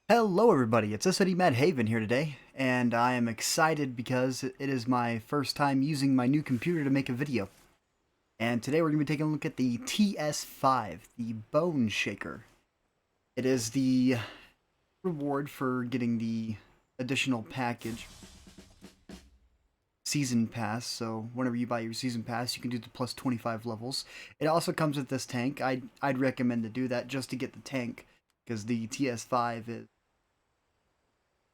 Hello everybody, it's SOD Mad Haven here today, and I am excited because it is my first time using my new computer to make a video. And today we're going to be taking a look at the TS-5, the Bone Shaker. It is the reward for getting the additional package, Season Pass, so whenever you buy your Season Pass you can do the plus 25 levels. It also comes with this tank. I'd recommend to do that just to get the tank, because the TS-5 is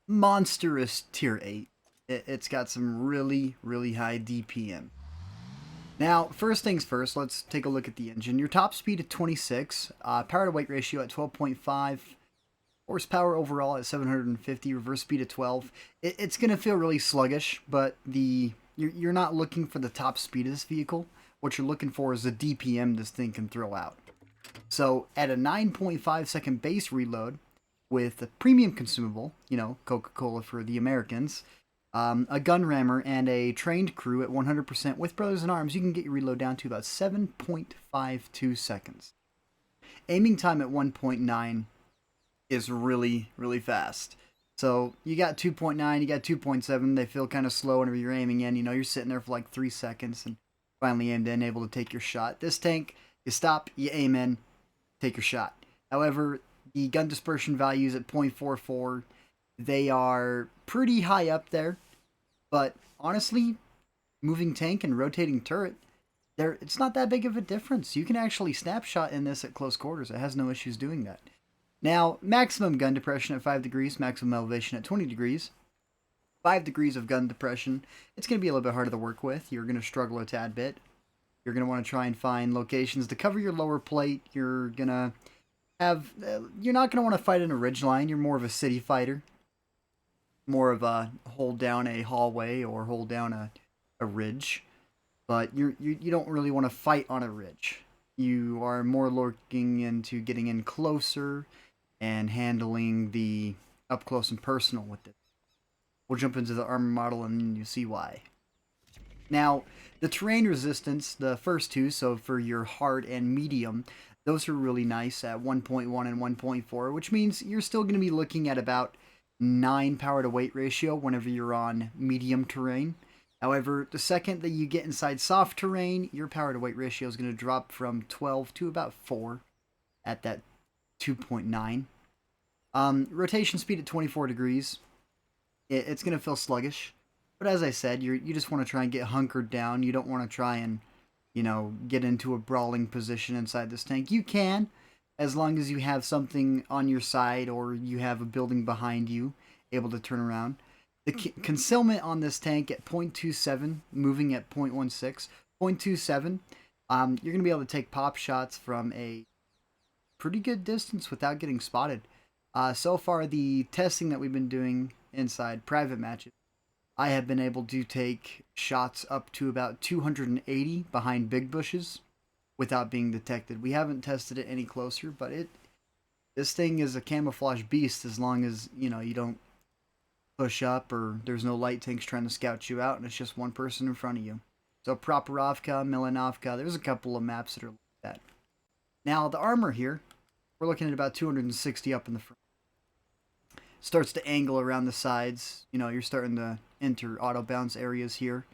monstrous tier 8. It's got some really high DPM. Now, first things first, let's take a look at the engine. Your top speed at 26, power to weight ratio at 12.5, horsepower overall at 750, reverse speed at 12. It's going to feel really sluggish, but you're not looking for the top speed of this vehicle. What you're looking for is the DPM this thing can throw out. So at a 9.5 second base reload, with a premium consumable, Coca-Cola for the Americans, a gun rammer, and a trained crew at 100% with Brothers in Arms, you can get your reload down to about 7.52 seconds. Aiming time at 1.9 is really fast. So you got 2.9, you got 2.7, they feel kind of slow whenever you're aiming in. You're sitting there for like 3 seconds and finally aimed in, able to take your shot. This tank, you stop, you aim in, take your shot. However, the gun dispersion values at 0.44, they are pretty high up there. But honestly, moving tank and rotating turret, it's not that big of a difference. You can actually snapshot in this at close quarters. It has no issues doing that. Now, maximum gun depression at 5 degrees, maximum elevation at 20 degrees. 5 degrees of gun depression. It's going to be a little bit harder to work with. You're going to struggle a tad bit. You're going to want to try and find locations to cover your lower plate. You're not going to want to fight in a ridge line. You're more of a city fighter, more of a hold down a hallway or hold down a ridge, but you don't really want to fight on a ridge. You are more looking into getting in closer and handling the up close and personal with it. We'll jump into the armor model and you see why. Now, the terrain resistance, the first two, so for your hard and medium, those are really nice at 1.1 and 1.4, which means you're still going to be looking at about 9 power to weight ratio whenever you're on medium terrain. However, the second that you get inside soft terrain, your power to weight ratio is going to drop from 12 to about 4 at that 2.9. Rotation speed at 24 degrees. It's going to feel sluggish. But as I said, you just want to try and get hunkered down. You don't want to try and get into a brawling position inside this tank. You can, as long as you have something on your side or you have a building behind you able to turn around. The concealment on this tank at 0.27, moving at 0.16. 0.27, you're going to be able to take pop shots from a pretty good distance without getting spotted. So far, the testing that we've been doing inside private matches, I have been able to take shots up to about 280 behind big bushes without being detected. We haven't tested it any closer, but this thing is a camouflage beast as long as, you don't push up or there's no light tanks trying to scout you out and it's just one person in front of you. So Proporovka, Milanovka, there's a couple of maps that are like that. Now the armor here, we're looking at about 260 up in the front. Starts to angle around the sides. You're starting to enter auto bounce areas here.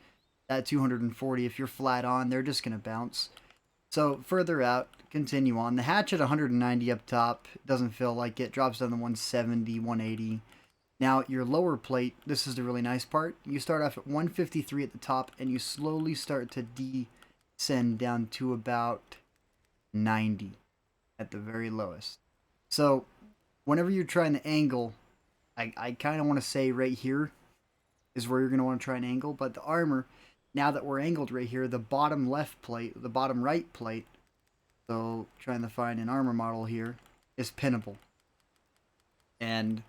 At 240, if you're flat on, they're just going to bounce. So further out, continue on. The hatch at 190 up top, doesn't feel like it. Drops down to 170, 180. Now your lower plate, this is the really nice part. You start off at 153 at the top and you slowly start to descend down to about 90 at the very lowest. So whenever you're trying to angle, I kind of want to say right here is where you're going to want to try and angle. But the armor, now that we're angled right here, the bottom left plate, the bottom right plate, so trying to find an armor model here, is pinnable. And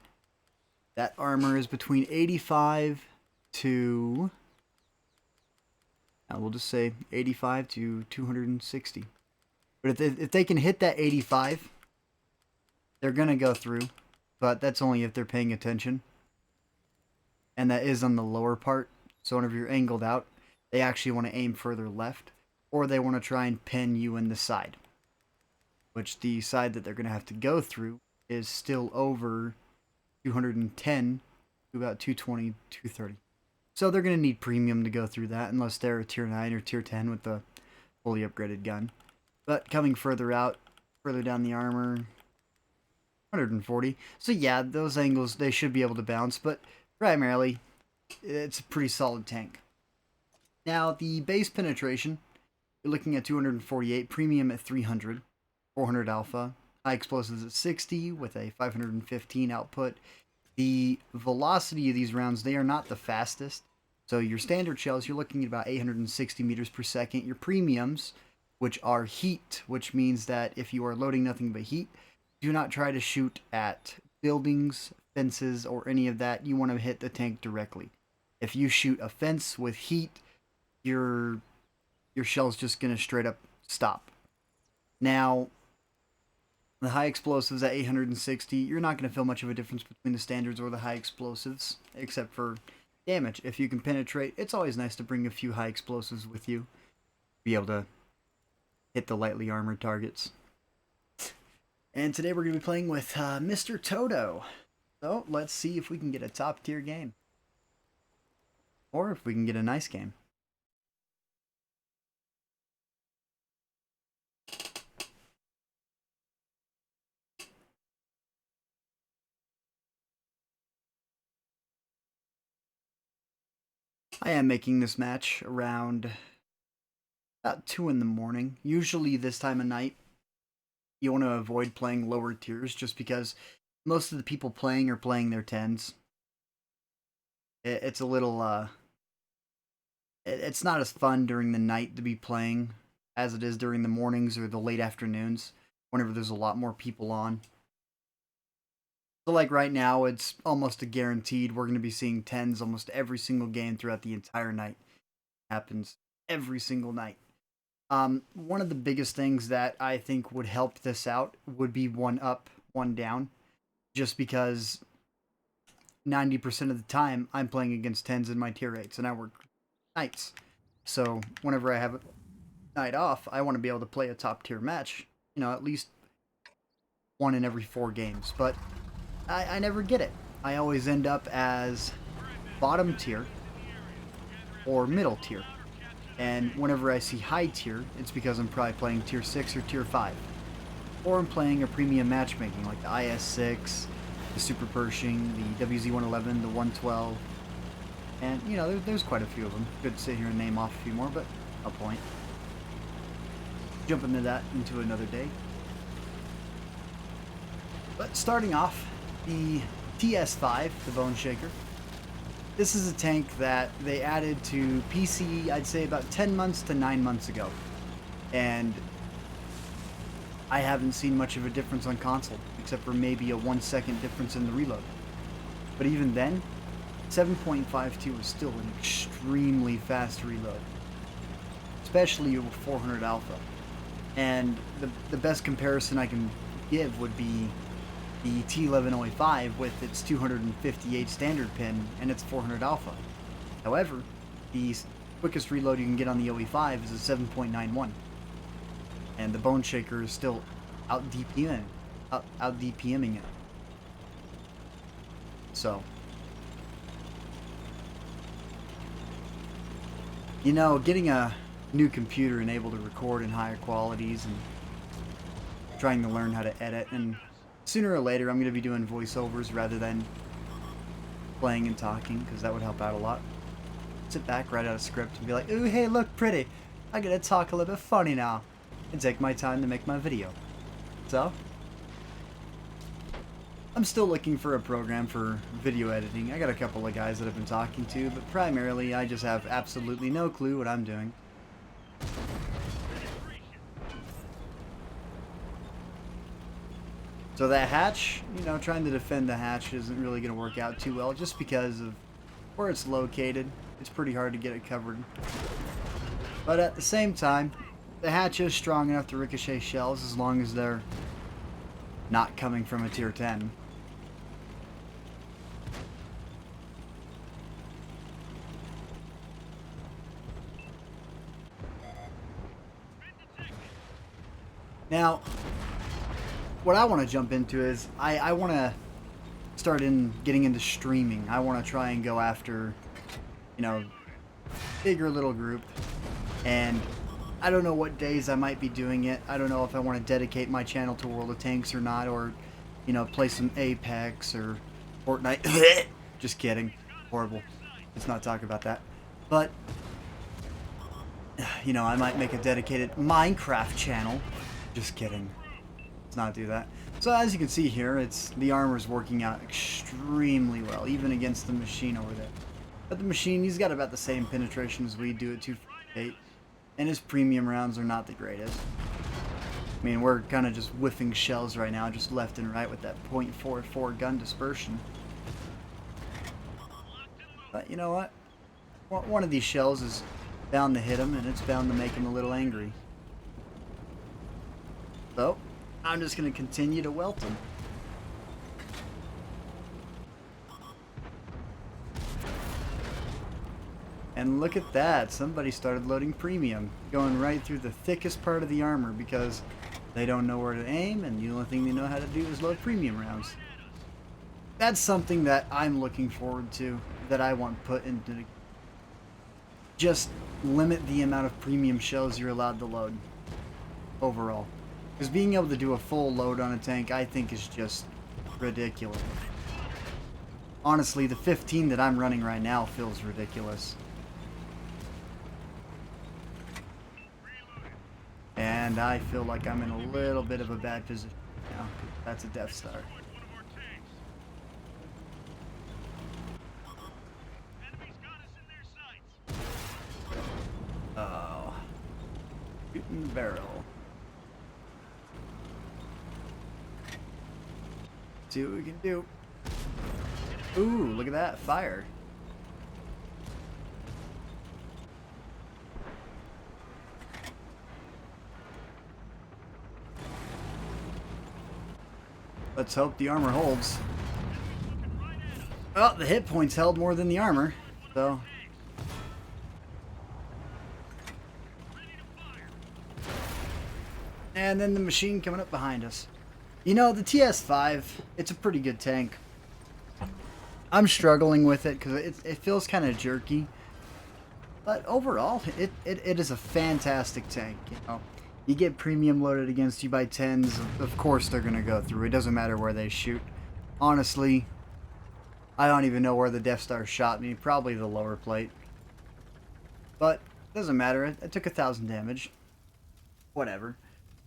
that armor is between 85 to, we'll just say 85 to 260. But if they can hit that 85, they're going to go through. But that's only if they're paying attention. And that is on the lower part. So whenever you're angled out, they actually want to aim further left. Or they want to try and pin you in the side. Which the side that they're going to have to go through is still over 210 to about 220, 230. So they're going to need premium to go through that, unless they're a tier 9 or tier 10 with the fully upgraded gun. But coming further out, further down the armor, 140. So yeah, those angles, they should be able to bounce, but primarily, it's a pretty solid tank. Now, the base penetration, you're looking at 248, premium at 300, 400 alpha, high explosives at 60 with a 515 output. The velocity of these rounds, they are not the fastest. So your standard shells, you're looking at about 860 meters per second. Your premiums, which are heat, which means that if you are loading nothing but heat, do not try to shoot at buildings, fences, or any of that. You want to hit the tank directly. If you shoot a fence with heat, your shell's just going to straight up stop. Now, the high explosives at 860, you're not going to feel much of a difference between the standards or the high explosives, except for damage. If you can penetrate, it's always nice to bring a few high explosives with you. Be able to hit the lightly armored targets. And today we're going to be playing with Mr. Toto. So let's see if we can get a top tier game. Or if we can get a nice game. I am making this match around about 2 in the morning. Usually this time of night, you want to avoid playing lower tiers just because most of the people playing are playing their 10s. It's a little, it's not as fun during the night to be playing as it is during the mornings or the late afternoons whenever there's a lot more people on. So like right now, it's almost a guaranteed we're going to be seeing 10s almost every single game throughout the entire night. It happens every single night. One of the biggest things that I think would help this out would be 1 up, 1 down. Just because 90% of the time I'm playing against 10s in my tier 8s and I work nights. So whenever I have a night off, I want to be able to play a top tier match. You know, at least 1 in every 4 games. But I never get it. I always end up as bottom tier or middle tier. And whenever I see high tier, it's because I'm probably playing tier 6 or tier 5. Or I'm playing a premium matchmaking like the IS-6, the Super Pershing, the WZ-111, the 112. And, you know, there's quite a few of them. Could sit here and name off a few more, but no point. Jump into that into another day. But starting off, the TS-5, the Bone Shaker. This is a tank that they added to PC, I'd say about 10 months to 9 months ago. And I haven't seen much of a difference on console, except for maybe a 1-second difference in the reload. But even then, 7.52 is still an extremely fast reload, especially with 400 alpha. And the best comparison I can give would be the T11OE5 with its 258 standard pin and its 400 alpha. However, the quickest reload you can get on the OE5 is a 7.91. And the Bone Shaker is still out DPMing it. So, you know, getting a new computer and able to record in higher qualities and trying to learn how to edit, and sooner or later I'm going to be doing voiceovers rather than playing and talking, because that would help out a lot. Sit back, write out a script, and be like, ooh, hey, look, pretty. I gotta talk a little bit funny now. And take my time to make my video. So, I'm still looking for a program for video editing. I got a couple of guys that I've been talking to, but primarily I just have absolutely no clue what I'm doing. So that hatch, you know, trying to defend the hatch isn't really going to work out too well just because of where it's located. It's pretty hard to get it covered. But at the same time, the hatch is strong enough to ricochet shells as long as they're not coming from a tier 10. Now, what I want to jump into is I want to start getting into streaming. I want to try and go after, you know, bigger little group. And I don't know what days I might be doing it. I don't know if I want to dedicate my channel to World of Tanks or not, or, you know, play some Apex or Fortnite. Just kidding. Horrible. Let's not talk about that. But, you know, I might make a dedicated Minecraft channel. Just kidding. Let's not do that. So as you can see here, the armor's working out extremely well, even against the machine over there. But the machine, he's got about the same penetration as we do at 258, and his premium rounds are not the greatest. I mean, we're kind of just whiffing shells right now, just left and right with that .44 gun dispersion. But you know what? One of these shells is bound to hit him, and it's bound to make him a little angry. So, I'm just going to continue to welt him. And look at that, somebody started loading premium, going right through the thickest part of the armor because they don't know where to aim, and the only thing they know how to do is load premium rounds. That's something that I'm looking forward to, that I want put into the... Just limit the amount of premium shells you're allowed to load overall. Because being able to do a full load on a tank, I think, is just ridiculous. Honestly, the 15 that I'm running right now feels ridiculous. And I feel like I'm in a little bit of a bad position now. That's a Death Star. Oh. Shooting the barrel. See what we can do. Ooh, look at that. Fire. Let's hope the armor holds. Well, the hit points held more than the armor, so... And then the machine coming up behind us. You know, the TS-5, it's a pretty good tank. I'm struggling with it because it feels kind of jerky. But overall, it is a fantastic tank, you know. You get premium loaded against you by 10s, of course they're going to go through. It doesn't matter where they shoot. Honestly, I don't even know where the Death Star shot me. Probably the lower plate. But, it doesn't matter. It took 1,000 damage. Whatever.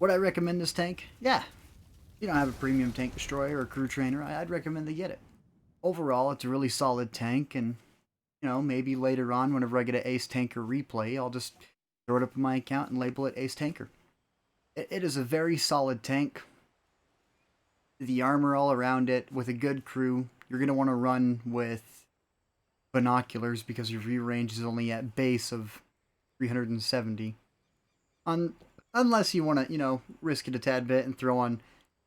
Would I recommend this tank? Yeah. If you don't have a premium tank destroyer or crew trainer, I'd recommend they get it. Overall, it's a really solid tank, and, you know, maybe later on, whenever I get an Ace Tanker replay, I'll just throw it up in my account and label it Ace Tanker. It is a very solid tank. The armor all around it, with a good crew. You're going to want to run with binoculars because your view range is only at base of 370. Unless you want to, you know, risk it a tad bit and throw on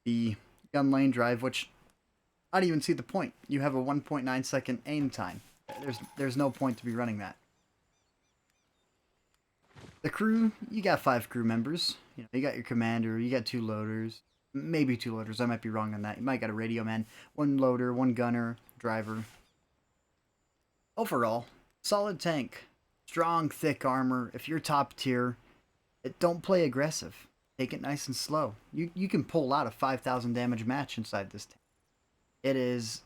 the gun lane drive, which I don't even see the point. You have a 1.9 second aim time. There's no point to be running that. The crew, you got 5 crew members. You know, you got your commander, you got 2 loaders, maybe 2 loaders. I might be wrong on that. You might got a radio man, 1 loader, 1 gunner, driver. Overall, solid tank, strong, thick armor. If you're top tier, don't play aggressive. Take it nice and slow. You can pull out a 5,000 damage match inside this tank. It is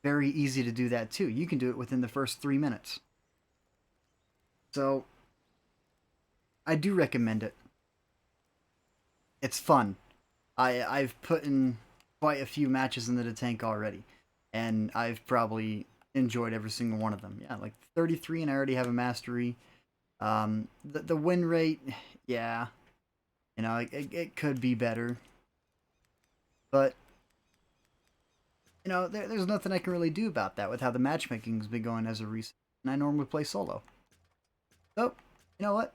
very easy to do that too. You can do it within the first 3 minutes. So, I do recommend it. It's fun. I've put in quite a few matches into the tank already, and I've probably enjoyed every single one of them. Yeah, like 33, and I already have a mastery. The win rate, yeah, you know, it could be better, but you know, there's nothing I can really do about that with how the matchmaking's been going as of recent, and I normally play solo. So, you know what?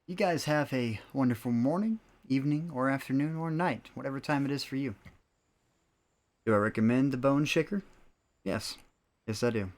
You guys have a wonderful morning, evening, or afternoon, or night, whatever time it is for you. Do I recommend the Bone Shaker? Yes. Yes, I do.